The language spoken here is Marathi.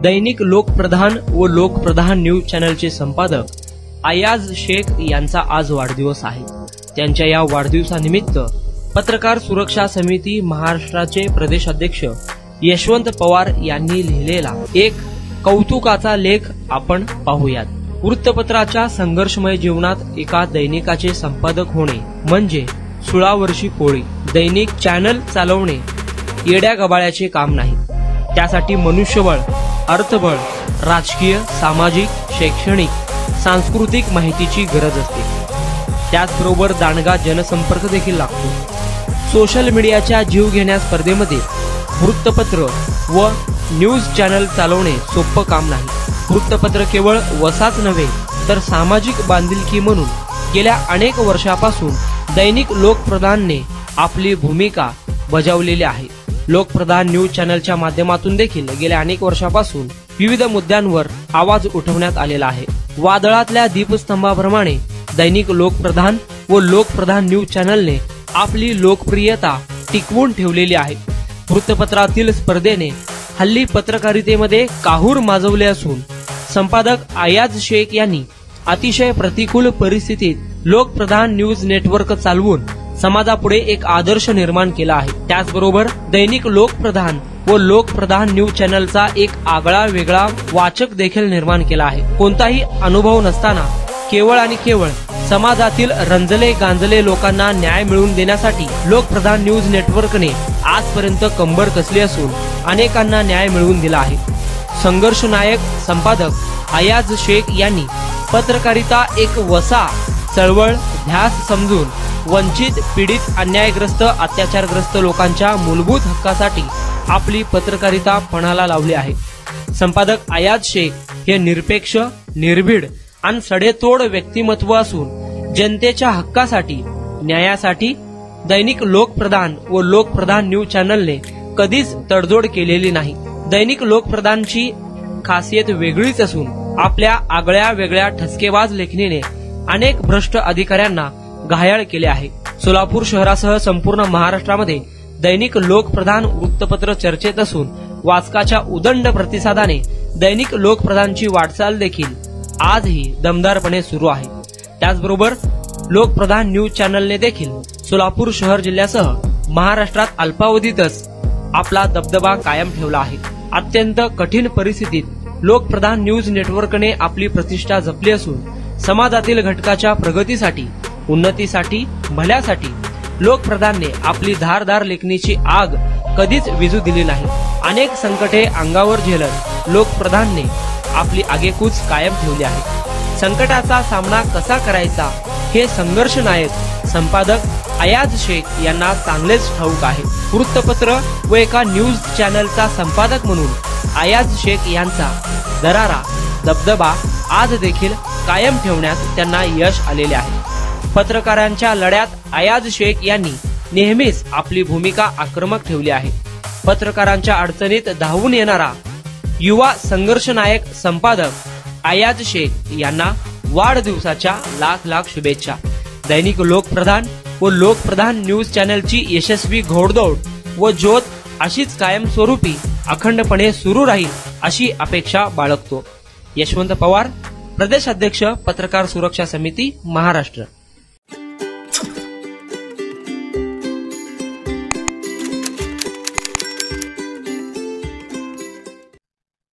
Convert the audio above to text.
दैनिक लोकप्रधान व लोकप्रधान न्यूज चॅनलचे संपादक अयाज शेख यांचा आज वाढदिवस आहे। त्यांच्या या वाढदिवसानिमित्त पत्रकार सुरक्षा समिती महाराष्ट्राचे प्रदेश अध्यक्ष यशवंत पवार यांनी लिहिलेला एक कौतुकाचा लेख आपण पाहूयात। वृत्तपत्राच्या संघर्षमय जीवनात एका दैनिकाचे संपादक होणे म्हणजे 16 वर्षी पोळी। दैनिक चॅनल चालवणे येड्या गबाळ्याचे काम नाही। त्यासाठी मनुष्यबळ, अर्थबळ, राजकीय, सामाजिक, शैक्षणिक, सांस्कृतिक माहितीची गरज असते। त्याचबरोबर दांडगा जनसंपर्क देखील लागतो। सोशल मीडियाच्या जीवघेण्या स्पर्धेमध्ये वृत्तपत्र व न्यूज चॅनल चालवणे सोपं काम नाही। वृत्तपत्र केवळ वसाच नव्हे तर सामाजिक बांधिलकी म्हणून गेल्या अनेक वर्षापासून दैनिक लोकप्रधानने आपली भूमिका बजावलेली आहे। लोकप्रधान न्यूज चॅनलच्या माध्यमातून देखील गेल्या अनेक वर्षापासून विविध मुद्द्यांवर आवाज उठवण्यात आलेला आहे। वादळातल्या दीपस्तंभाप्रमाणे दैनिक लोकप्रधान व लोकप्रधान न्यूज चॅनलने आपली लोकप्रियता टिकवून ठेवलेली आहे। वृत्तपत्रातील स्पर्धेने हल्ली पत्रकारितेमध्ये काहूर माजवले असून संपादक अयाज शेख यांनी अतिशय प्रतिकूल परिस्थितीत लोकप्रधान न्यूज नेटवर्क चालवून समाजापुढे एक आदर्श निर्माण केला आहे। त्याचबरोबर दैनिक लोकप्रधान व लोकप्रधान न्यूज चॅनलचा एक आगळा वेगळा वाचक देखील निर्माण केला आहे। कोणताही अनुभव नसताना केवळ आणि केवळ समाजातील रंजले गांजले लोकांना न्याय मिळवून देण्यासाठी लोकप्रधान न्यूज नेटवर्कने आजपर्यंत कंबर कसली असून अनेकांना न्याय मिळवून दिला आहे। संघर्ष नायक संपादक अयाज शेख यांनी पत्रकारिता एक वसा, चळवळ, ध्यास समजून वंचित, पीडित, अन्यायग्रस्त, अत्याचारग्रस्त लोकांच्या मूलभूत हक्कासाठी आपली पत्रकारिता पणाला लावली आहे। संपादक अयाज शेख हे निरपेक्ष, निर्भीड आणि सडेतोड व्यक्तिमत्व असून जनतेच्या हक्कासाठी, न्यायासाठी दैनिक लोकप्रधान व लोकप्रधान न्यूज चॅनलने कधीच तडजोड केलेली नाही। दैनिक लोकप्रधानची खासियत वेगळीच असून आपल्या आगळ्या वेगळ्या ठसकेबाज लेखणीने अनेक भ्रष्ट अधिकाऱ्यांना घायाळ केले आहे। सोलापूर शहरासह संपूर्ण महाराष्ट्रामध्ये दैनिक लोकप्रधान वृत्तपत्र चर्चेत असून वाचकाच्या उदंड प्रतिसादाने दैनिक लोकप्रधानची वाटचाल देखील आजही दमदारपणे सुरू आहे। त्याचबरोबर लोकप्रधान न्यूज चॅनलने देखील सोलापूर शहर जिल्ह्यासह महाराष्ट्रात अल्पावधीतच आपला दबदबा कायम ठेवला आहे। अत्यंत कठीण परिस्थितीत लोकप्रधान न्यूज नेटवर्कने आपली प्रतिष्ठा जपली असून समाजातील घटकाच्या प्रगतीसाठी, उन्नतीसाठी, भल्यासाठी लोकप्रधानने आपली धारदार लेखणीची आग कधीच विझू दिली नाही। अनेक संकटे अंगावर झेलत लोकप्रधानने आपली आगेकूच कायम ठेवली आहे। संकटाचा सामना कसा करायचा हे संघर्ष नायक संपादक अयाज शेख यांना चांगलेच ठाऊक आहे। वृत्तपत्र व एका न्यूज चॅनलचा संपादक म्हणून अयाज शेख यांचा दरारा, दबदबा आज देखील कायम ठेवण्यात त्यांना यश आलेले आहे। पत्रकारांच्या लढ्यात अयाज शेख यांनी नेहमीच आपली भूमिका आक्रमक ठेवली आहे। पत्रकारांच्या अडचणीत धावून येणारा युवा संघर्ष नायक संपादक अयाज शेख यांना वाढदिवसाच्या लाख लाख शुभेच्छा। दैनिक लोकप्रधान व लोकप्रधान न्यूज चॅनलची यशस्वी घोडदौड व ज्योत अशीच कायमस्वरूपी अखंडपणे सुरू राहील अशी अपेक्षा बाळगतो। यशवंत पवार, प्रदेश अध्यक्ष, पत्रकार सुरक्षा समिती, महाराष्ट्र।